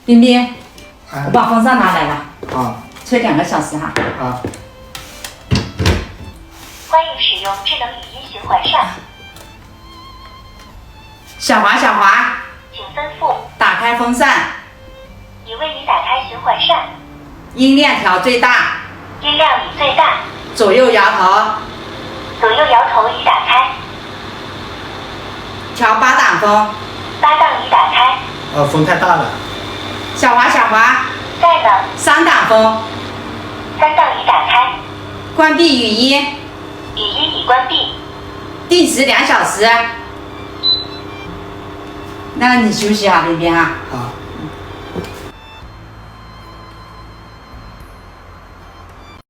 冰冰，我把风扇拿来了，啊吹2个小时哈。啊，欢迎使用智能语音循环扇，小华，请吩咐。打开风扇，已为你打开循环扇，音量调最大，音量已最大，左右摇头，左右摇头已打开，调8档风。 8档已打开。风太大了。小华，在呢3档风。 ，3档已打开，关闭语音，语音已关闭。定时2小时。那你休息哈，冰冰哈。啊。